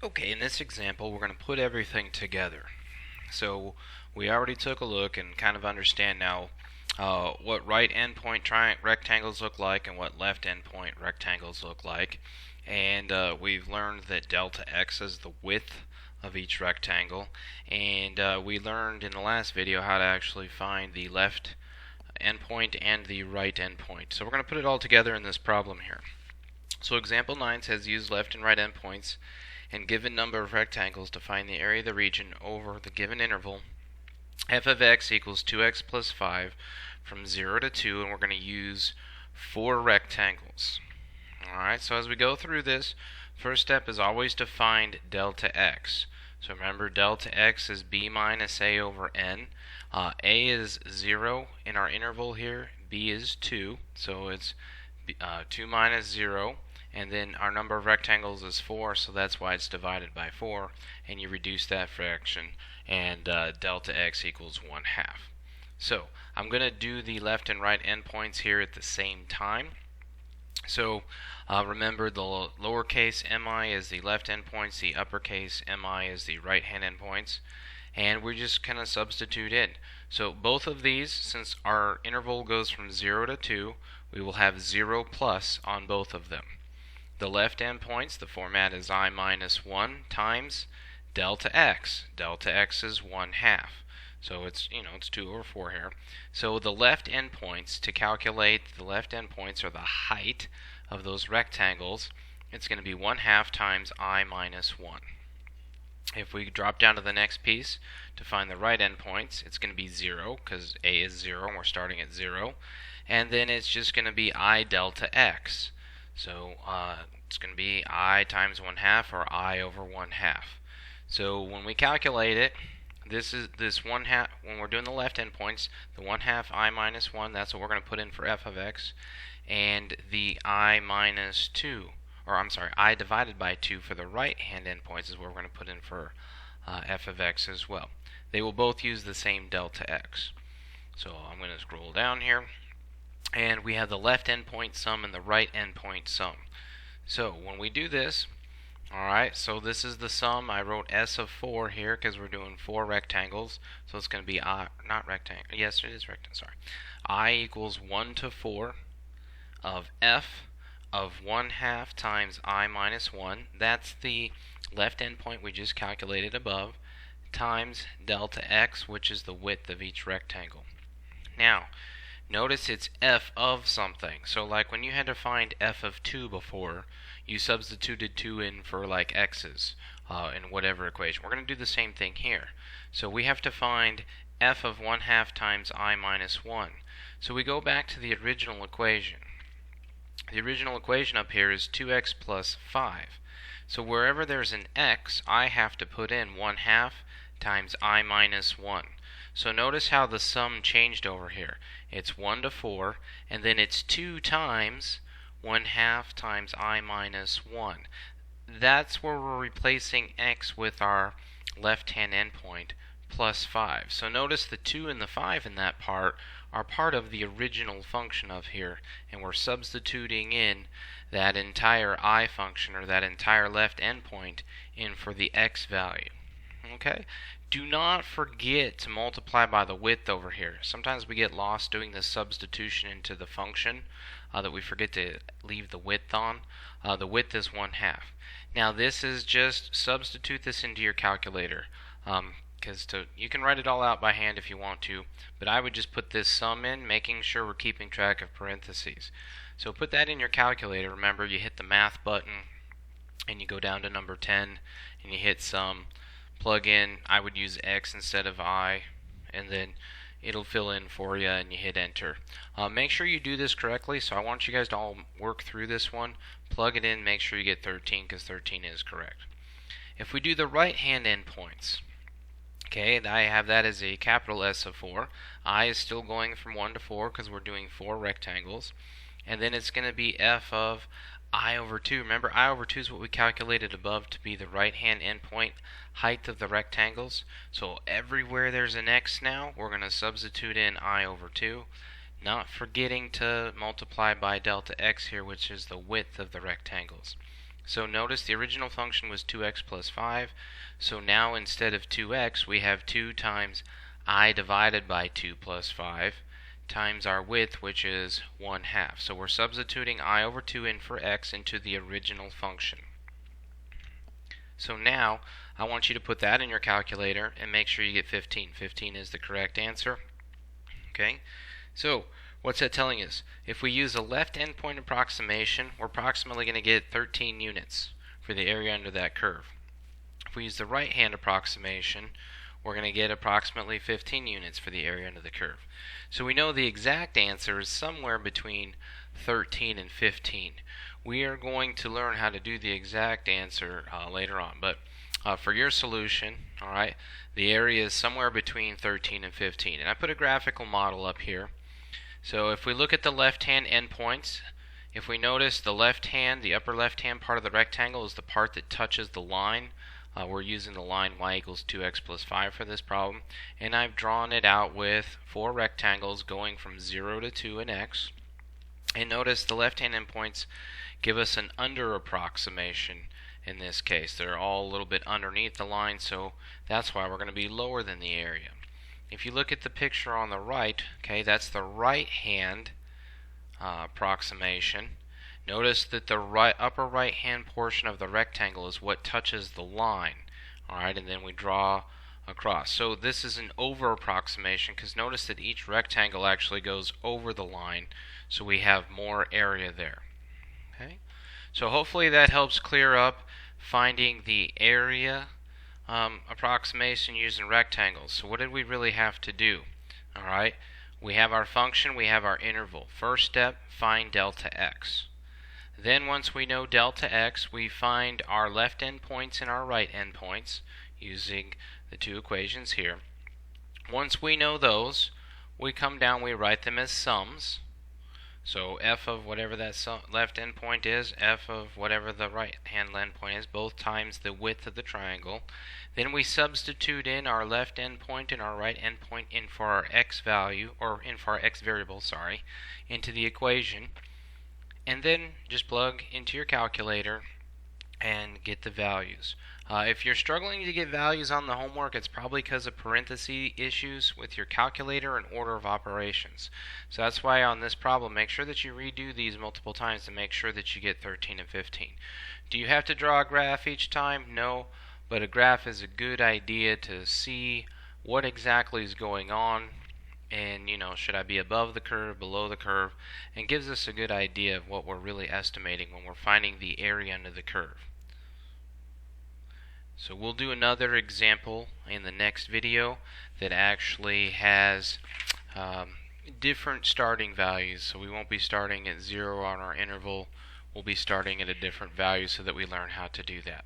Okay, in this example, we're going to put everything together. So we already took a look and kind of understand now what right endpoint rectangles look like and what left endpoint rectangles look like. And we've learned that delta x is the width of each rectangle. And we learned in the last video how to actually find the left endpoint and the right endpoint. So we're going to put it all together in this problem here. So example 9 says use left and right endpoints and given number of rectangles to find the area of the region over the given interval. F of x equals 2x plus 5 from 0 to 2, and we're going to use 4 rectangles. Alright, so as we go through this, first step is always to find delta x. So remember, delta x is b minus a over n. A is 0 in our interval here, b is 2, so it's 2 minus 0. And then our number of rectangles is 4, so that's why it's divided by 4, and you reduce that fraction, and delta x equals 1/2. So I'm going to do the left and right endpoints here at the same time. So remember, the lowercase mi is the left endpoints, the uppercase mi is the right hand endpoints, and we're just kind of substitute in. So both of these, since our interval goes from 0 to 2, we will have 0 plus on both of them. The left endpoints, the format is I minus 1 times delta x. Delta x is 1/2. So it's 2 over 4 here. So the left endpoints, to calculate the left endpoints, or the height of those rectangles, it's going to be 1/2 times I minus 1. If we drop down to the next piece to find the right endpoints, it's going to be 0 because a is 0 and we're starting at 0. And then it's just going to be I delta x. So it's going to be I times 1/2, or I over 1/2. So when we calculate it, this 1/2, when we're doing the left endpoints, the 1/2 I minus 1, that's what we're going to put in for f of x. And the I minus 2, or I'm sorry, I divided by 2 for the right hand endpoints is what we're going to put in for f of x as well. They will both use the same delta x. So I'm going to scroll down here. And we have the left endpoint sum and the right endpoint sum. So when we do this, alright, so this is the sum. I wrote S of 4 here because we're doing 4 rectangles. So it's going to be I, not rectangle. Yes, it is rectangle, sorry. I equals 1 to 4 of f of 1/2 times I minus 1. That's the left endpoint we just calculated above, times delta x, which is the width of each rectangle. Now, notice it's f of something. So like when you had to find f of 2 before, you substituted 2 in for like x's in whatever equation. We're going to do the same thing here. So we have to find f of 1/2 times I minus 1. So we go back to the original equation. The original equation up here is 2x plus 5. So wherever there's an x, I have to put in 1/2 times I minus 1. So notice how the sum changed over here. It's 1 to 4, and then it's 2 times 1/2 times I minus 1. That's where we're replacing x with our left-hand endpoint plus 5. So notice the 2 and the 5 in that part are part of the original function of here, and we're substituting in that entire I function, or that entire left endpoint, in for the x value. Okay? Do not forget to multiply by the width over here. Sometimes we get lost doing the substitution into the function that we forget to leave the width on. The width is 1/2. Now this is just substitute this into your calculator, because you can write it all out by hand if you want to, but I would just put this sum in, making sure we're keeping track of parentheses. So put that in your calculator. Remember, you hit the math button and you go down to number 10 and you hit sum. Plug in, I would use x instead of I, and then it'll fill in for you, and you hit enter. Make sure you do this correctly, so I want you guys to all work through this one. Plug it in, make sure you get 13, because 13 is correct. If we do the right hand endpoints, okay, I have that as a capital S of 4. I is still going from 1 to 4 because we're doing 4 rectangles. And then it's going to be f of I over 2. Remember, I over 2 is what we calculated above to be the right-hand endpoint height of the rectangles. So everywhere there's an x now, we're going to substitute in I over 2. Not forgetting to multiply by delta x here, which is the width of the rectangles. So notice the original function was 2x plus 5. So now instead of 2x, we have 2 times I divided by 2 plus 5 times our width, which is 1/2. So we're substituting I over 2 in for x into the original function. So now I want you to put that in your calculator and make sure you get 15. 15 is the correct answer. Okay, so what's that telling us? If we use a left endpoint approximation, we're approximately going to get 13 units for the area under that curve. If we use the right hand approximation, we're going to get approximately 15 units for the area under the curve. So we know the exact answer is somewhere between 13 and 15. We are going to learn how to do the exact answer later on, but for your solution, all right, the area is somewhere between 13 and 15. And I put a graphical model up here. So if we look at the left-hand endpoints, if we notice the left hand, the upper left-hand part of the rectangle is the part that touches the line. We're using the line y equals 2x plus 5 for this problem. And I've drawn it out with 4 rectangles going from 0 to 2 in x. And notice the left-hand endpoints give us an under approximation in this case. They're all a little bit underneath the line, so that's why we're going to be lower than the area. If you look at the picture on the right, okay, that's the right hand approximation. Notice that the upper right hand portion of the rectangle is what touches the line. Alright, and then we draw across. So this is an over approximation because notice that each rectangle actually goes over the line, so we have more area there. Okay, so hopefully that helps clear up finding the area approximation using rectangles. So what did we really have to do? Alright, we have our function, we have our interval. First step, find delta x. Then once we know delta x, we find our left endpoints and our right endpoints using the two equations here. Once we know those, we come down, we write them as sums. So f of whatever that left endpoint is, f of whatever the right hand endpoint is, both times the width of the triangle. Then we substitute in our left endpoint and our right endpoint in for our x value, or in for our x variable, sorry, into the equation. And then just plug into your calculator and get the values. If you're struggling to get values on the homework, it's probably because of parenthesis issues with your calculator and order of operations. So that's why on this problem, make sure that you redo these multiple times to make sure that you get 13 and 15. Do you have to draw a graph each time? No, but a graph is a good idea to see what exactly is going on. And, you know, should I be above the curve, below the curve, and gives us a good idea of what we're really estimating when we're finding the area under the curve. So we'll do another example in the next video that actually has different starting values. So we won't be starting at 0 on our interval. We'll be starting at a different value so that we learn how to do that.